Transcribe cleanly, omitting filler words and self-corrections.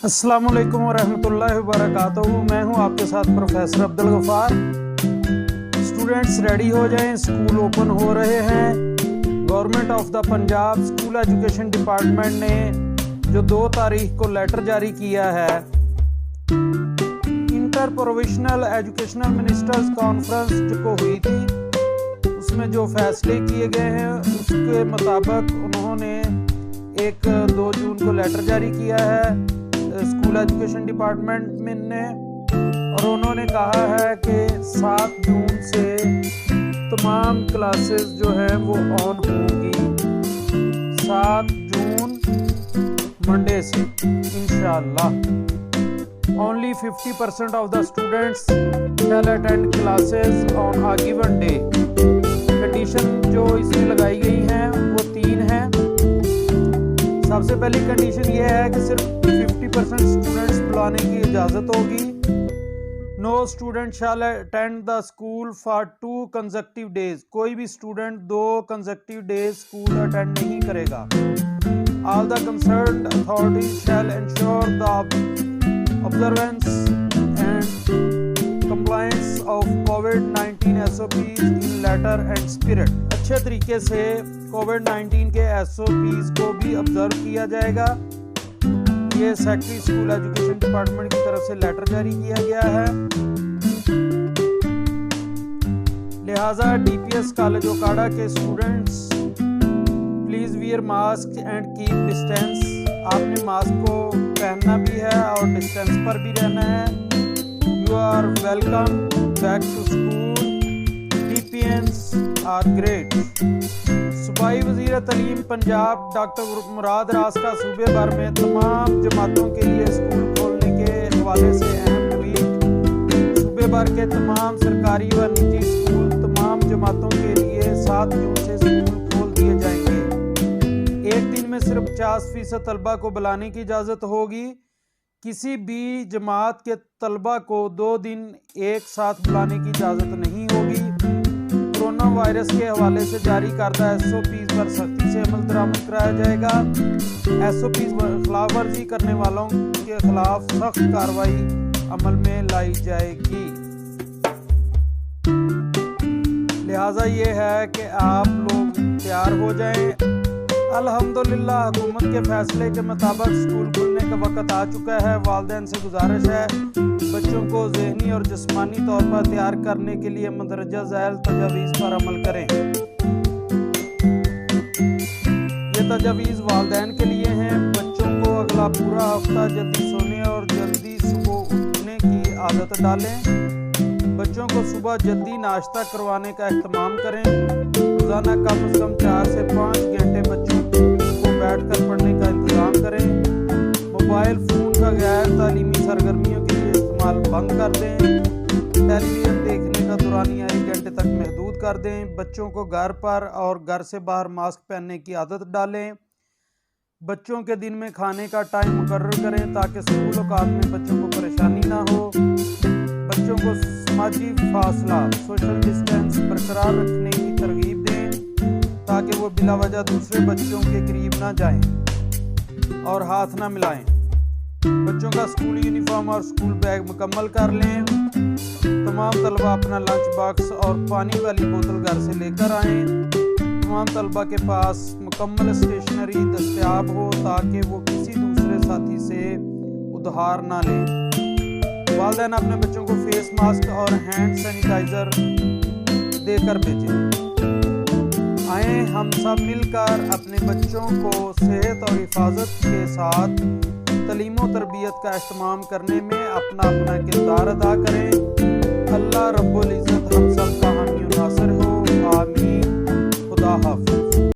अस्सलाम वालेकुम वरहमतुल्लाहि वबरकातुहू। मैं हूं आपके साथ professor Abdul Ghaffar. Students ready हो जाएं, स्कूल ओपन हो रहे हैं। Government of the Punjab school education department ने जो 2 तारीख को लेटर जारी किया है, inter provisional educational ministers conference को हुई थी, उसमें जो फैसले किए गए हैं उसके मुताबिक उन्होंने 2 जून को लेटर जारी किया है स्कूल एजुकेशन डिपार्टमेंट में ने, और उन्होंने कहा है कि 7 जून से तमाम क्लासेस जो हैं वो ऑन होंगी। 7 जून मंडे से इंशाअल्लाह। Only 50% of the students shall attend classes on a given day। Condition जो इसमें लगाई गई हैं वो 3 हैं। सबसे पहली कंडीशन ये है कि सिर्फ 50% स्टूडेंट्स बुलाने की इजाज़त होगी। No student shall attend the school for 2 consecutive days. कोई भी student 2 consecutive days school attend नहीं करेगा। All the concerned authorities shall ensure the observance and compliance of COVID-19 SOPs in letter and spirit। अच्छे तरीके से COVID-19 के SOPs को भी ऑब्जर्व किया जाएगा। ये सेक्रेटरी स्कूल एजुकेशन डिपार्टमेंट की तरफ से लेटर जारी किया गया है। लिहाजा DPS कॉलेज ओकाड़ा के students please wear mask and keep distance. आपने मास्क को पहनना भी है और डिस्टेंस पर भी रहना है। You are welcome back to school. DPNs are great. सूबाई वज़ीर तालीम पंजाब डॉक्टर मुराद रास का सूबे भर में तमाम जमातों के लिए स्कूल खोलने के हवाले से अहम ट्वीट। सूबे भर के तमाम सरकारी व निजी स्कूल तमाम जमातों के लिए 7 जून से स्कूल खोल दिए जाएंगे। एक दिन में सिर्फ 50% तलबा को बुलाने की इजाज़त होगी। किसी भी जमात के तलबा को 2 दिन एक साथ बुलाने की इजाज़त नहीं होगी। कोरोना वायरस के हवाले से जारी करदा SOPs पर सख्ती से अमल दरामद कराया जाएगा। SOPs खिलाफ वर्जी करने वालों के खिलाफ सख्त कार्रवाई अमल में लाई जाएगी। लिहाजा ये है कि आप लोग तैयार हो जाएं। अल्हम्दुलिल्लाह हुकूमत के फैसले के मुताबिक स्कूल खुलने का वक्त आ चुका है। वालिदैन से गुजारिश है बच्चों को ज़हनी और जिस्मानी तौर पर तैयार करने के लिए मंदरजा झैल तजावीज़ पर अमल करें। ये तजावीज़ वालिदैन के लिए हैं। बच्चों को अगला पूरा हफ्ता जल्दी सोने और जल्दी सुबह उठने की आदत डालें। बच्चों को सुबह जल्दी नाश्ता करवाने का एहतमाम करें। रोज़ाना कम से कम 4 से 5 घंटे बच्चों को बैठकर पढ़ने का इंतज़ाम करें। मोबाइल फ़ोन का गैर तालीमी सरगर्मियों के लिए इस्तेमाल बंद कर दें। टेलीविज़न देखने का दौरानिया 1 घंटे तक महदूद कर दें। बच्चों को घर पर और घर से बाहर मास्क पहनने की आदत डालें। बच्चों के दिन में खाने का टाइम मुकर्रर करें ताकि स्कूल औकात में बच्चों को परेशानी ना हो। बच्चों को समाजी फासला सोशल डिस्टेंस बरकरार रखने की तरगीब दें ताकि वो बिलावजह दूसरे बच्चों के करीब ना जाएं और हाथ ना मिलाएं। बच्चों का स्कूल यूनिफॉर्म और स्कूल बैग मुकम्मल कर लें। तमाम तलबा अपना लंच बॉक्स और पानी वाली बोतल घर से लेकर आएं। तमाम तलबा के पास मुकम्मल स्टेशनरी दस्तयाब हो ताकि वो किसी दूसरे साथी से उधार ना लें। वालिदैन अपने बच्चों को फेस मास्क और हैंड सैनिटाइज़र देकर भेजें। आए हम सब मिलकर अपने बच्चों को सेहत और हिफाजत के साथ तालीम व तरबियत का इस्तेमाल करने में अपना किरदार अदा करें। अल्लाह रब्बुल